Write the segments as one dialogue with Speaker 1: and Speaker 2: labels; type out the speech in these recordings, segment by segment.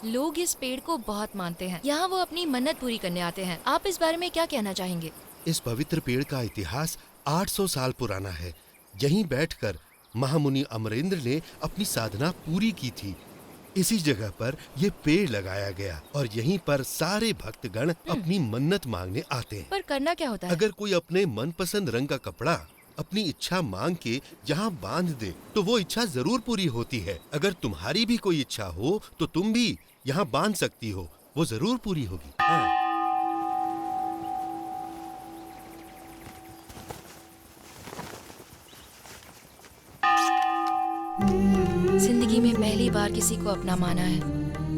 Speaker 1: लोग इस पेड़ को बहुत मानते हैं। यहाँ वो अपनी मन्नत पूरी करने आते हैं। आप इस बारे में क्या कहना चाहेंगे?
Speaker 2: इस पवित्र पेड़ का इतिहास 800 साल पुराना है। यहीं बैठकर महामुनि अमरेंद्र ने अपनी साधना पूरी की थी। इसी जगह पर ये पेड़ लगाया गया और यहीं पर सारे भक्तगण अपनी मन्नत मांगने आते हैं।
Speaker 1: पर करना क्या होता है?
Speaker 2: अगर कोई अपने मनपसंद रंग का कपड़ा अपनी इच्छा मांग के यहाँ बांध दे तो वो इच्छा जरूर पूरी होती है। अगर तुम्हारी भी कोई इच्छा हो तो तुम भी यहाँ बांध सकती हो, वो जरूर पूरी होगी।
Speaker 1: जिंदगी में पहली बार किसी को अपना माना है।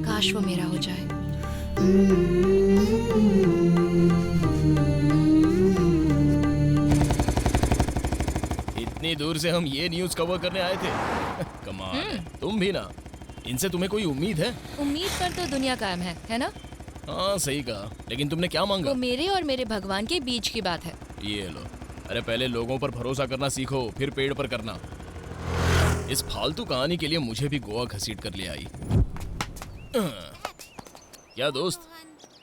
Speaker 1: काश वो मेरा हो जाए।
Speaker 3: इतनी दूर से हम ये न्यूज़ कवर करने आए थे। कमाल है। तुम भी ना। इनसे तुम्हें कोई उम्मीद है?
Speaker 1: उम्मीद पर तो दुनिया कायम है ना?
Speaker 3: हाँ सही कहा। लेकिन तुमने क्या मांगा?
Speaker 1: वो मेरे और मेरे भगवान के बीच की बात है।
Speaker 3: ये लो। अरे पहले लोगों पर भरोसा करना सीखो, फिर पेड़ पर करना। इस फालतू कहानी के लिए मुझे भी गोवा घसीट कर ले आई। क्या दोस्त,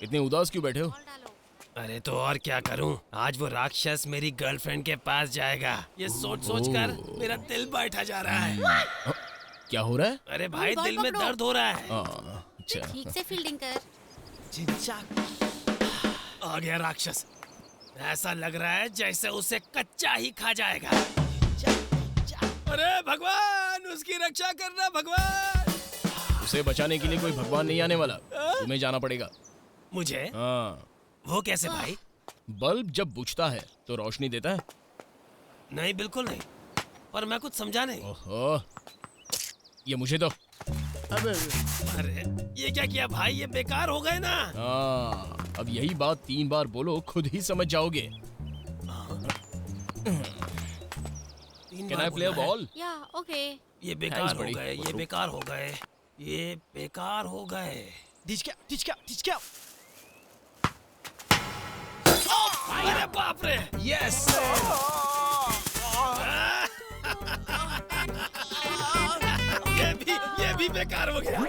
Speaker 3: इतने उदास क्यों बैठे हो?
Speaker 4: अरे तो और क्या करूं? आज वो राक्षस मेरी गर्लफ्रेंड के पास जाएगा। ये सोच सोच कर मेरा दिल बैठा जा रहा है।
Speaker 3: क्या हो रहा है?
Speaker 4: अरे भाई दिल में दर्द हो रहा है।
Speaker 3: अच्छा।
Speaker 5: ठीक से फील्डिंग कर।
Speaker 4: आ गया राक्षस। ऐसा लग रहा है जैसे उसे कच्चा ही खा जाएगा। अरे भगवान, उसकी रक्षा करना भगवान।
Speaker 3: उसे बचाने के लिए कोई भगवान नहीं आने वाला, तुम्हें जाना पड़ेगा।
Speaker 4: मुझे?
Speaker 3: हाँ।
Speaker 4: वो कैसे भाई?
Speaker 3: बल्ब जब बुझता है तो रोशनी देता है।
Speaker 4: नहीं बिल्कुल नहीं, पर मैं कुछ समझा नहीं।
Speaker 3: ओहो, ये मुझे दो।
Speaker 4: अरे ये क्या किया भाई? ये बेकार हो गए ना।
Speaker 3: हाँ, अब यही बात 3 बार बोलो, खुद ही समझ जाओगे। Can I play a ball?
Speaker 5: या ओके।
Speaker 4: ये बेकार हो गए, ये बेकार हो गए, ये बेकार हो गए। अरे बाप रे!
Speaker 3: यस।
Speaker 4: ये भी बेकार हो गया।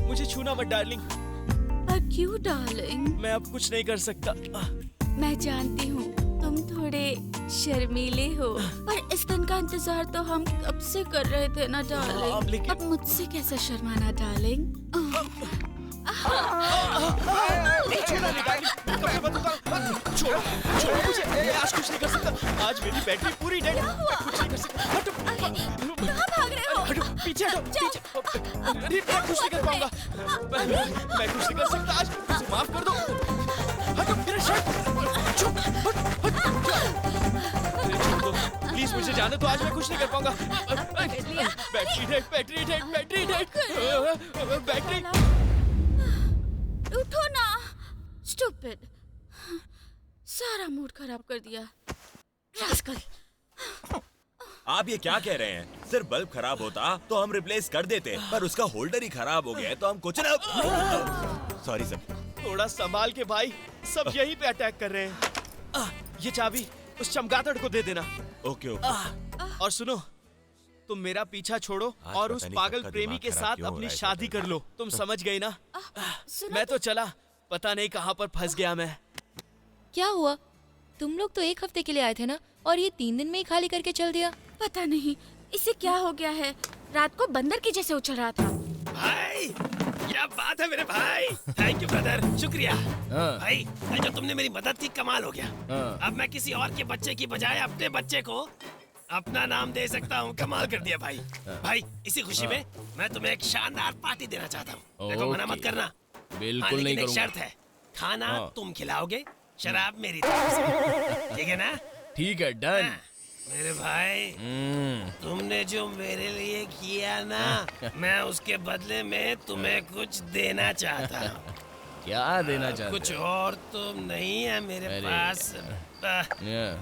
Speaker 6: मुझे छूना मत डार्लिंग।
Speaker 7: पर क्यों डार्लिंग?
Speaker 6: मैं अब कुछ नहीं कर सकता।
Speaker 7: मैं जानती हूँ तुम थोड़े शर्मीले हो, पर इस दिन का इंतजार तो हम कब से कर रहे थे ना डार्लिंग। अब मुझसे कैसे शर्माना डार्लिंग?
Speaker 6: छोड़ो मुझे, आज कुछ नहीं कर सकता। आज मेरी बैटरी पूरी डेड है, मैं कुछ नहीं कर सकता। हटो,
Speaker 7: कहाँ भाग रहे हो?
Speaker 6: हटो, पीछे हटो। अरे मैं कुछ नहीं कर पाऊंगा। मैं कुछ नहीं कर सकता आज, मुझे माफ कर दो। हटो, मेरा शर्ट। छोड़ दो प्लीज, मुझे जाने दो। आज मैं कुछ नहीं कर पाऊंगा। Battery dead.
Speaker 7: उठो ना, स्टूपिड। सारा मूड खराब कर दिया। रास्कल।
Speaker 8: आप ये क्या कह रहे हैं? सिर्फ बल्ब खराब होता तो हम रिप्लेस कर देते, पर उसका होल्डर ही खराब हो गया है तो हम कुछ ना। Sorry sir.
Speaker 6: थोड़ा संभाल के भाई, सब यहीं पे अटैक कर रहे हैं। ये चाबी उस चमगादड़ को दे देना।
Speaker 8: Okay okay.
Speaker 6: और सुनो, तुम मेरा पीछा छोड़ो और उस पागल प्रेमी के साथ अपनी शादी कर लो। तुम समझ गई ना? मैं तो चला, पता नहीं कहाँ पर फंस गया मैं।
Speaker 1: क्या हुआ? तुम लोग तो 1 हफ्ते के लिए आए थे ना, और ये 3 दिन में ही खाली करके चल दिया।
Speaker 7: पता नहीं इसे क्या हो गया है, रात को बंदर की जैसे उछल रहा था।
Speaker 4: भाई क्या बात है मेरे भाई। थैंक यू ब्रदर, शुक्रिया। भाई जो तुमने मेरी मदद की, कमाल हो गया। अब मैं किसी और के बच्चे की बजाय अपने बच्चे को अपना नाम दे सकता हूँ। कमाल कर दिया भाई। भाई इसी खुशी में मैं तुम्हें एक शानदार पार्टी देना चाहता हूँ। देखो मना मत करना।
Speaker 3: बिल्कुल नहीं
Speaker 4: एक
Speaker 3: करूँगा।
Speaker 4: शर्त है, खाना तुम खिलाओगे, शराब मेरी तरफ से। ठीक है ना?
Speaker 3: ठीक है, डन।
Speaker 4: मेरे भाई, तुमने जो मेरे लिए किया ना, मैं उसके बदले में तुम्हें कुछ देना चाहता हूँ।
Speaker 3: क्या देना चाहते?
Speaker 4: कुछ और तो नहीं है मेरे पास,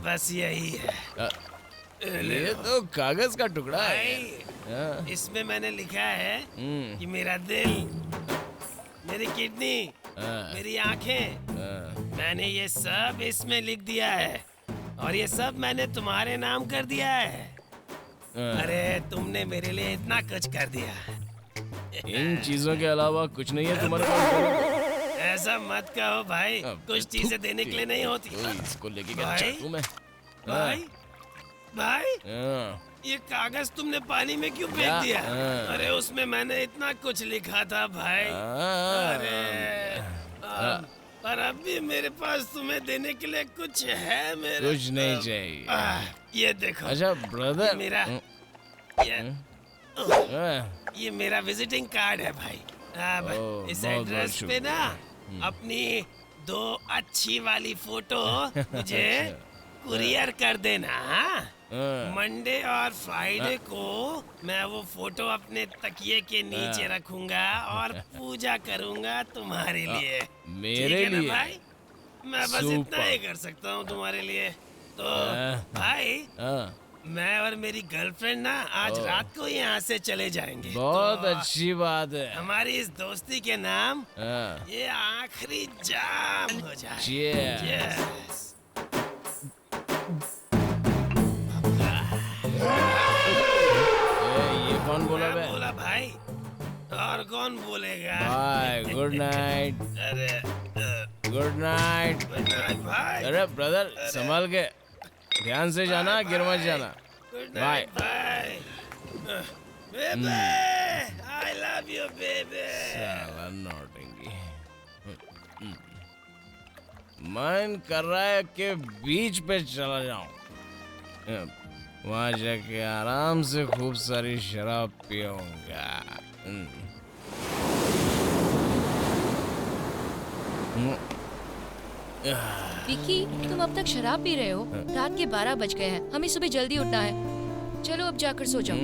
Speaker 4: बस यही है।
Speaker 3: ये तो कागज का टुकड़ा है।
Speaker 4: भाई, इसमें मैंने लिखा है कि मेरा दिल, मेरी किडनी, मेरी आंखें, मैंने ये सब इसमें लिख दिया है। और ये सब मैंने तुम्हारे नाम कर दिया है। अरे तुमने मेरे लिए इतना कुछ कर दिया।
Speaker 3: इन चीजों के अलावा कुछ नहीं है तुम्हारे पास?
Speaker 4: ऐसा मत कहो भाई, कुछ चीजें देने के लिए नहीं होती।
Speaker 3: इसको लेके क्या
Speaker 4: भाई?
Speaker 3: चाहूं मैं?
Speaker 4: भाई भाई
Speaker 3: हाँ।
Speaker 4: ये कागज तुमने पानी में क्यों
Speaker 3: क्या?
Speaker 4: फेंक दिया? अरे उसमें मैंने इतना कुछ लिखा था भाई। अरे पर अब भी मेरे पास तुम्हें देने के लिए कुछ है मेरे।
Speaker 3: कुछ नहीं चाहिए।
Speaker 4: ये देखो।
Speaker 3: अच्छा ब्रदर,
Speaker 4: मेरा ये मेरा विजिटिंग कार्ड है भाई।
Speaker 3: ओह,
Speaker 4: इस
Speaker 3: बहुत
Speaker 4: एड्रेस पे ना अपनी 2 अच्छी वाली फोटो मुझे कुरियर कर देना। हाँ? मंडे और फ्राइडे को मैं वो फोटो अपने तकिए के नीचे रखूंगा और पूजा करूंगा तुम्हारे लिए।
Speaker 3: मेरे
Speaker 4: ठीक है ना
Speaker 3: लिए?
Speaker 4: भाई? मैं बस इतना ही कर सकता हूँ तुम्हारे लिए। तो भाई मैं और मेरी गर्लफ्रेंड ना आज रात को यहाँ से चले जाएंगे।
Speaker 3: बहुत
Speaker 4: तो
Speaker 3: अच्छी बात है।
Speaker 4: हमारी इस दोस्ती के नाम ये आखिरी जाम हो जाए।
Speaker 3: Cheers.
Speaker 4: Yes.
Speaker 3: ये कौन बोला बे?
Speaker 4: मैं बोला भाई, और कौन बोलेगा?
Speaker 3: Bye, good night.
Speaker 4: अरे
Speaker 3: गुड नाइट।
Speaker 4: गुड नाइट भाई।
Speaker 3: अरे ब्रदर, संभाल के, ध्यान से जाना, गिर मत जाना।
Speaker 4: Good
Speaker 3: bye.
Speaker 4: नाइट भाई। बेबे, आई लव यू बेबे।
Speaker 3: साला नौटंकी। मन कर रहा है कि बीच पे चला जाऊं, वहां जाके आराम से खूब सारी शराब पीऊंगा।
Speaker 1: विकी, तुम अब तक शराब पी रहे हो? रात के 12 बज गए हैं, हमें सुबह जल्दी उठना है। चलो अब जाकर सो जाओ।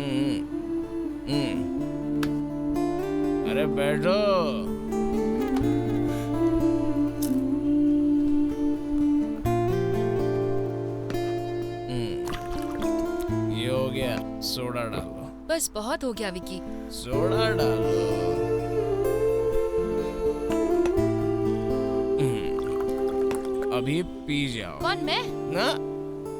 Speaker 3: अरे बैठो। ये हो गया, सोडा डालो।
Speaker 1: बस बहुत हो गया विकी।
Speaker 3: सोडा डालो। अभी पी जाओ।
Speaker 1: कौन, मैं?
Speaker 3: ना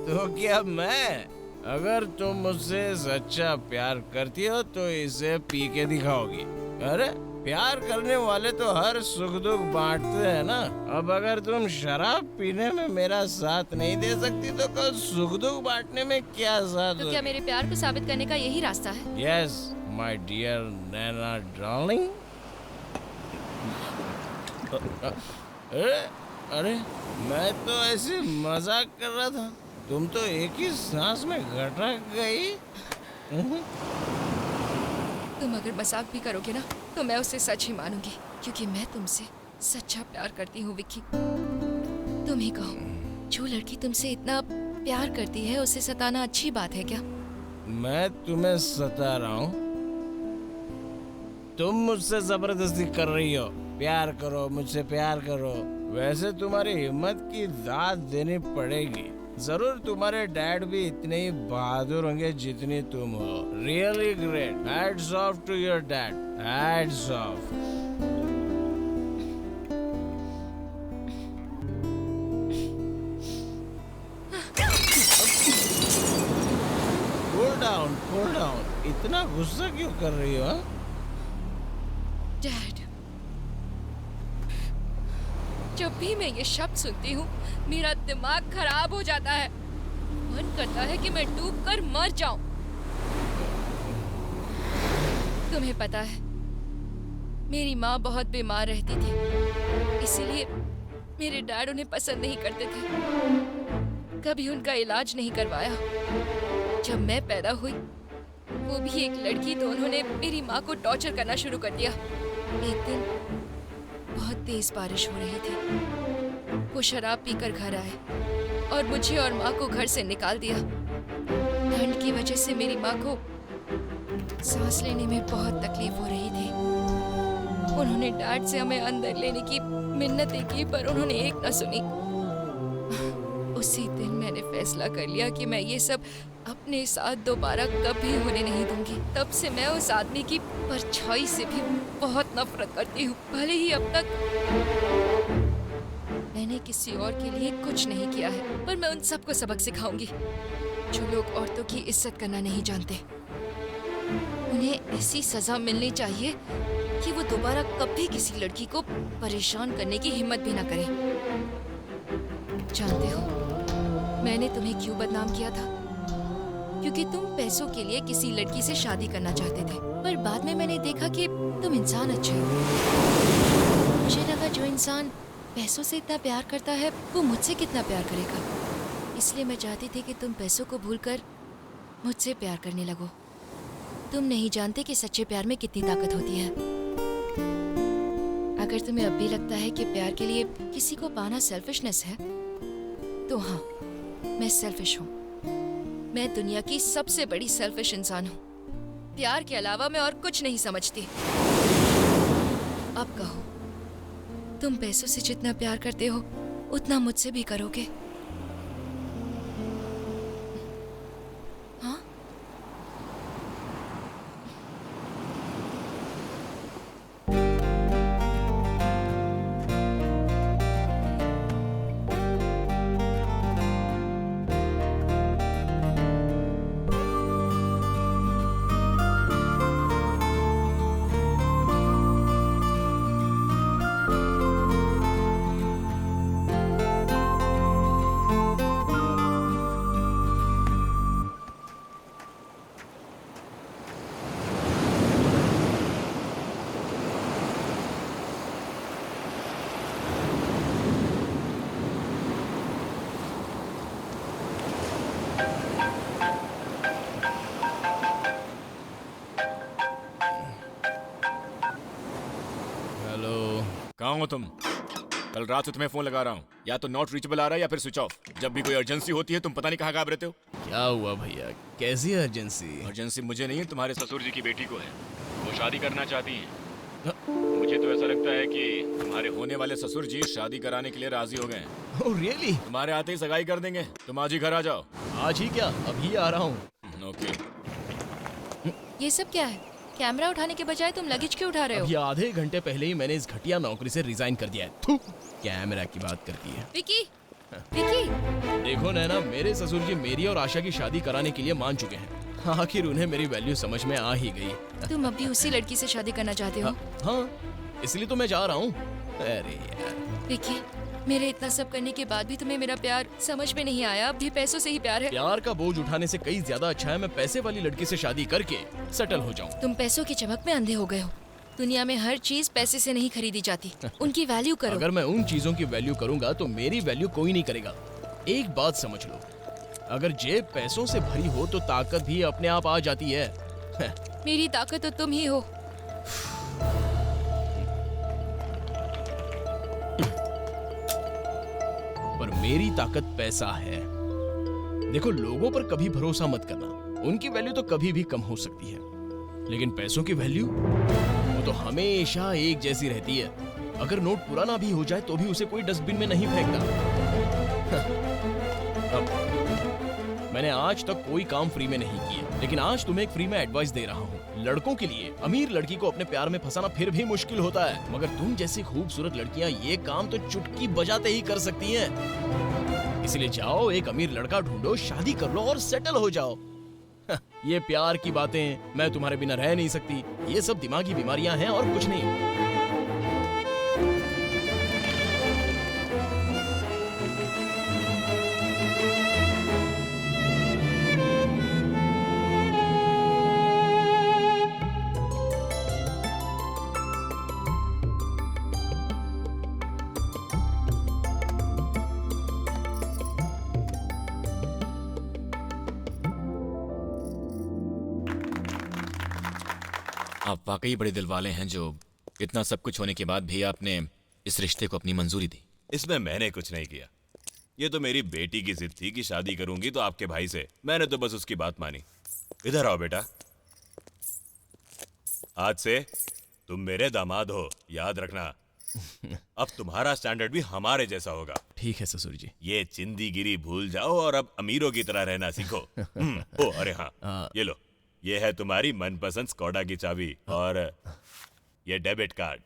Speaker 3: तो क्या मैं? अगर तुम मुझसे सच्चा प्यार करती हो तो इसे पी के दिखाओगी। अरे प्यार करने वाले तो हर सुख दुख बांटते हैं ना। अब अगर तुम शराब पीने में मेरा साथ नहीं दे सकती तो कल सुख दुख बांटने में क्या साथ?
Speaker 1: तो क्या मेरे प्यार को साबित करने का यही रास्ता है?
Speaker 3: Yes my dear Naina darling. अरे मैं तो ऐसे मजाक कर रहा था, तुम तो एक ही सांस में घटक गई।
Speaker 1: तुम अगर मजाक भी करोगे ना तो मैं उसे सच ही मानूंगी, क्योंकि मैं तुमसे सच्चा प्यार करती हूँ विक्की। तुम ही कहो, जो लड़की तुमसे इतना प्यार करती है उसे सताना अच्छी बात है क्या?
Speaker 3: मैं तुम्हें सता रहा हूँ? तुम मुझसे जबरदस्ती कर रही हो, प्यार करो, मुझसे प्यार करो। वैसे तुम्हारी हिम्मत की दाद देनी पड़ेगी। जरूर तुम्हारे डैड भी इतने ही बहादुर होंगे जितनी तुम हो। Really great. Hats off to your dad. Hats off. Cool down. इतना गुस्सा क्यों कर रही हो?
Speaker 1: डैड, जब भी मैं ये शब्द सुनती हूँ मेरा दिमाग खराब हो जाता है। मन करता है कि मैं डूबकर मर जाऊं। तुम्हें पता है, मेरी माँ बहुत बीमार रहती थी, इसीलिए मेरे डैड उन्हें पसंद नहीं करते थे। कभी उनका इलाज नहीं करवाया। जब मैं पैदा हुई, वो भी एक लड़की, तो उन्होंने मेरी माँ को टॉर्चर करना शुरू कर दिया। एक दिन बहुत तेज बारिश हो रही थी। वो शराब पीकर घर आए और मुझे और माँ को घर से निकाल दिया। ठंड की वजह से मेरी माँ को सांस लेने में बहुत तकलीफ हो रही थी। उन्होंने डैड से हमें अंदर लेने की मिन्नतें की, पर उन्होंने एक न सुनी। उसी दिन मैंने फैसला कर लिया कि मैं ये सब अपने साथ दोबारा कभी होने नहीं दूंगी। तब से मैं उस आदमी की परछाई से भी बहुत नफरत करती हूँ। भले ही अब तक मैंने मैंने किसी और के लिए कुछ नहीं किया है, पर मैं उन सबको सबक सिखाऊंगी जो लोग औरतों की इज्जत करना नहीं जानते। उन्हें ऐसी सजा मिलनी चाहिए कि वो दोबारा कभी किसी लड़की को परेशान करने की हिम्मत भी ना करे। जानते हो मैंने तुम्हें क्यों बदनाम किया था? क्योंकि तुम पैसों के लिए किसी लड़की से शादी करना चाहते थे, पर बाद में मैंने देखा कि तुम इंसान अच्छे हो। मुझे लगा जो इंसान पैसों से इतना प्यार करता है वो मुझसे कितना प्यार करेगा, इसलिए मैं चाहती थी कि तुम पैसों को भूलकर मुझसे प्यार करने लगो। तुम नहीं जानते कि सच्चे प्यार में कितनी ताकत होती है। अगर तुम्हें अब भी लगता है कि प्यार के लिए किसी को पाना सेल्फिशनेस है, तो हाँ, मैं सेल्फिश हूँ। मैं दुनिया की सबसे बड़ी सेल्फिश इंसान हूँ। प्यार के अलावा मैं और कुछ नहीं समझती। अब कहो, तुम पैसों से जितना प्यार करते हो उतना मुझसे भी करोगे? हाँ?
Speaker 8: कहाँ हो तुम? कल रात से तुम्हें फोन लगा रहा हूँ, या तो नॉट रीचेबल आ रहा है या फिर स्विच ऑफ। जब भी कोई अर्जेंसी होती है तुम पता नहीं कहाँ गायब रहते हो।
Speaker 3: क्या हुआ भैया, कैसी अर्जेंसी?
Speaker 8: अर्जेंसी मुझे नहीं है, तुम्हारे ससुर जी की बेटी को है। वो शादी करना चाहती हैं। मुझे तो ऐसा लगता है कि तुम्हारे होने वाले ससुर जी शादी कराने के लिए राजी हो गए हैं।
Speaker 3: Oh really?
Speaker 8: तुम्हारे आते ही सगाई कर देंगे। तुम आज ही घर आ जाओ।
Speaker 3: आज ही क्या, अभी आ रहा हूँ।
Speaker 8: ओके।
Speaker 1: ये सब क्या है? कैमरा उठाने के बजाय तुम लगेज क्यों उठा रहे हो?
Speaker 3: अभी आधे घंटे पहले ही मैंने इस घटिया नौकरी से रिजाइन कर दिया है। थू, कैमरा की बात करती है।
Speaker 1: विकी, विकी,
Speaker 3: देखो नैना, मेरे ससुर जी मेरी और आशा की शादी कराने के लिए मान चुके हैं। आखिर उन्हें मेरी वैल्यू समझ में आ ही गई।
Speaker 1: तुम अब भी उसी लड़की से शादी करना चाहते हो?
Speaker 3: हाँ, इसलिए तो मैं जा रहा हूँ। अरे यार
Speaker 1: विकी, मेरे इतना सब करने के बाद भी तुम्हें मेरा प्यार समझ में नहीं आया। अब भी पैसों से ही प्यार है।
Speaker 3: प्यार का बोझ उठाने से कई ज्यादा अच्छा है मैं पैसे वाली लड़की से शादी करके सेटल हो जाऊं।
Speaker 1: तुम पैसों की चमक में अंधे हो गए हो। दुनिया में हर चीज पैसे से नहीं खरीदी जाती। उनकी वैल्यू करो।
Speaker 3: अगर मैं उन चीजों की वैल्यू करूंगा तो मेरी वैल्यू कोई नहीं करेगा। एक बात समझ लो, अगर जेब पैसों से भरी हो तो ताकत भी अपने आप आ जाती है।
Speaker 1: मेरी ताकत तो तुम ही हो।
Speaker 3: पर मेरी ताकत पैसा है। देखो, लोगों पर कभी भरोसा मत करना। उनकी वैल्यू तो कभी भी कम हो सकती है, लेकिन पैसों की वैल्यू वो तो हमेशा एक जैसी रहती है। अगर नोट पुराना भी हो जाए तो भी उसे कोई डस्टबिन में नहीं फेंकता। मैंने आज तक कोई काम फ्री में नहीं किया, लेकिन आज तुम्हें एक फ्री में एडवाइस दे रहा हूँ। लड़कों के लिए अमीर लड़की को अपने प्यार में फंसाना फिर भी मुश्किल होता है, मगर तुम जैसी खूबसूरत लड़कियां ये काम तो चुटकी बजाते ही कर सकती हैं। इसलिए जाओ, एक अमीर लड़का ढूंढो, शादी कर लो और सेटल हो जाओ। ये प्यार की बातें, मैं तुम्हारे बिना रह नहीं सकती, ये सब दिमागी बीमारियां हैं और कुछ नहीं।
Speaker 8: आप वाकई बड़े दिल वाले हैं जो इतना सब कुछ होने के बाद भी आपने इस रिश्ते को अपनी मंजूरी दी।
Speaker 5: इसमें मैंने कुछ नहीं किया। ये तो मेरी बेटी की जिद थी कि शादी करूंगी तो आपके भाई से। मैंने तो बस उसकी बात मानी। इधर आओ बेटा, आज से तुम मेरे दामाद हो, याद रखना। अब तुम्हारा स्टैंडर्ड भी हमारे जैसा होगा।
Speaker 3: ठीक है ससुर जी।
Speaker 5: ये चिंदीगिरी भूल जाओ और अब अमीरों की तरह रहना सीखो। ओ अरे हाँ, ये लो, ये है तुम्हारी मनपसंद स्कोडा की चाबी और ये डेबिट कार्ड।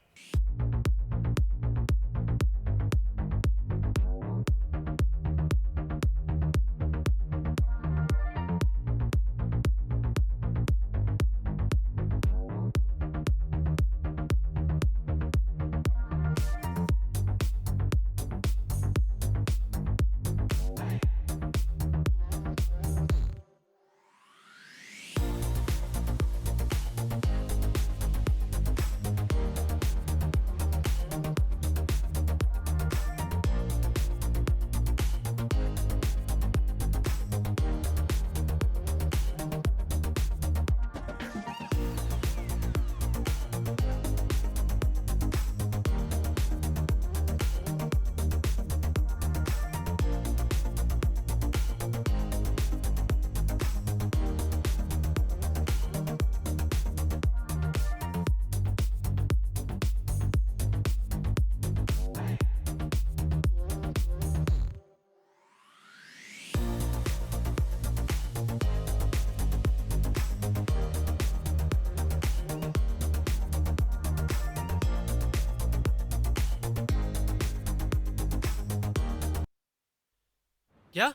Speaker 4: क्या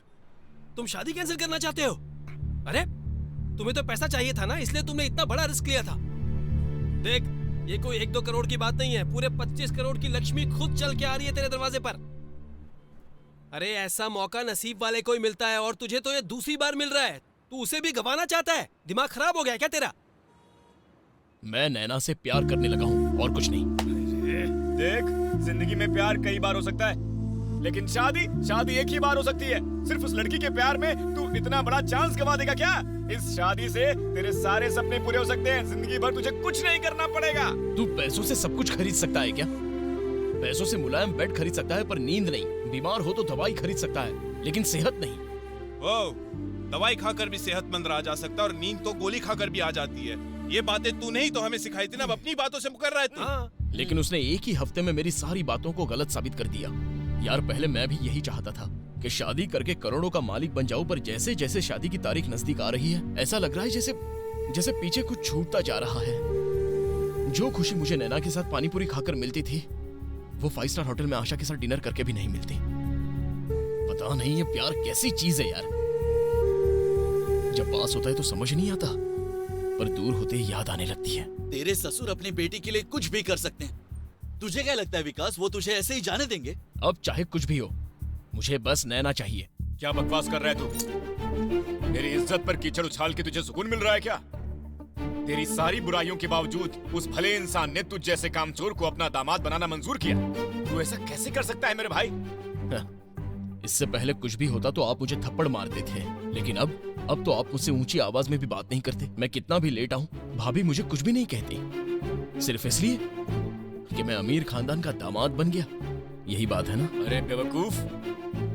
Speaker 4: तुम शादी कैंसिल करना चाहते हो? अरे तुम्हें तो पैसा चाहिए था ना, इसलिए तुमने इतना बड़ा रिस्क लिया था। देख, ये कोई 1-2 करोड़ की बात नहीं है, पूरे 25 करोड़ की लक्ष्मी खुद चल के आ रही है तेरे दरवाजे पर। अरे ऐसा मौका नसीब वाले को ही मिलता है और तुझे तो ये दूसरी बार मिल रहा है। तू उसे भी गंवाना चाहता है? दिमाग खराब हो गया क्या तेरा?
Speaker 6: मैं नैना से प्यार करने लगा हूँ और कुछ नहीं।
Speaker 8: देख, जिंदगी में प्यार कई बार हो सकता है, लेकिन शादी एक ही बार हो सकती है। सिर्फ उस लड़की के प्यार में तू इतना बड़ा चांस गवा देगा क्या? इस शादी से तेरे सारे सपने पूरे हो सकते हैं, जिंदगी भर तुझे कुछ नहीं करना पड़ेगा।
Speaker 6: तू पैसों से सब कुछ खरीद सकता है क्या? पैसों से मुलायम बेड खरीद सकता है पर नींद नहीं। बीमार हो तो दवाई खरीद सकता है लेकिन सेहत नहीं।
Speaker 9: ओ, दवाई खाकर भी सेहतमंद रहा जा सकता है और नींद तो गोली खाकर भी आ जाती है। ये बातें तूने ही तो हमें सिखाई थी ना, अब अपनी बातों से मुकर रहा है तू।
Speaker 6: लेकिन उसने एक ही हफ्ते में मेरी सारी बातों को गलत साबित कर दिया। यार पहले मैं भी यही चाहता था कि शादी करके करोड़ों का मालिक बन जाऊं, पर जैसे जैसे शादी की तारीख नजदीक आ रही है ऐसा लग रहा है जैसे पीछे कुछ छूटता जा रहा है। जो खुशी मुझे नैना के साथ पानीपुरी खाकर मिलती थी वो 5 स्टार होटल में आशा के साथ डिनर करके भी नहीं मिलती। पता नहीं ये प्यार कैसी चीज है यार। जब पास होता है तो समझ नहीं आता, पर दूर होते ही याद आने लगती है।
Speaker 10: तेरे ससुर अपनी बेटी के लिए कुछ भी कर सकते हैं। तुझे क्या लगता है विकास, वो तुझे ऐसे ही जाने देंगे?
Speaker 6: अब चाहे कुछ भी हो, मुझे बस नैना चाहिए।
Speaker 8: क्या बकवास कर रहा है तू? मेरी इज्जत पर कीचड़ उछाल के तुझे सुकून मिल रहा है क्या? तेरी सारी बुराइयों के बावजूद उस भले इंसान ने तुझ जैसे कामचोर को अपना दामाद बनाना मंजूर किया। तू ऐसा कैसे कर सकता है मेरे भाई?
Speaker 6: इससे पहले कुछ भी होता तो आप मुझे थप्पड़ मारते थे, लेकिन अब तो आप मुझसे ऊंची आवाज में भी बात नहीं करते। मैं कितना भी लेट आऊं, भाभी मुझे कुछ भी नहीं कहती, सिर्फ इसलिए कि मैं अमीर खानदान का दामाद बन गया। यही बात है ना?
Speaker 8: अरे बेवकूफ,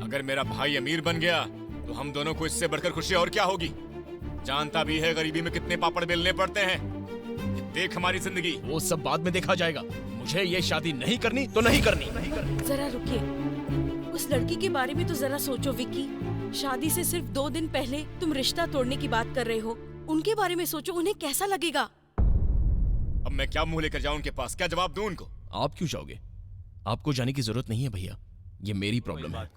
Speaker 8: अगर मेरा भाई अमीर बन गया तो हम दोनों को इससे बढ़कर खुशी और क्या होगी? जानता भी है गरीबी में कितने पापड़ बेलने पड़ते हैं। देख हमारी जिंदगी।
Speaker 6: वो सब बाद में देखा जाएगा। मुझे ये शादी नहीं करनी तो नहीं करनी।
Speaker 11: जरा रुकिए, उस लड़की के बारे में तो जरा सोचो विक्की। शादी से सिर्फ 2 दिन पहले तुम रिश्ता तोड़ने की बात कर रहे हो। उनके बारे में सोचो, उन्हें कैसा लगेगा?
Speaker 8: अब मैं क्या मुंह लेकर जाऊं उनके पास? क्या जवाब दूं उनको?
Speaker 6: आप क्यों जाओगे? आपको जाने की जरूरत नहीं है भैया, ये मेरी प्रॉब्लम है।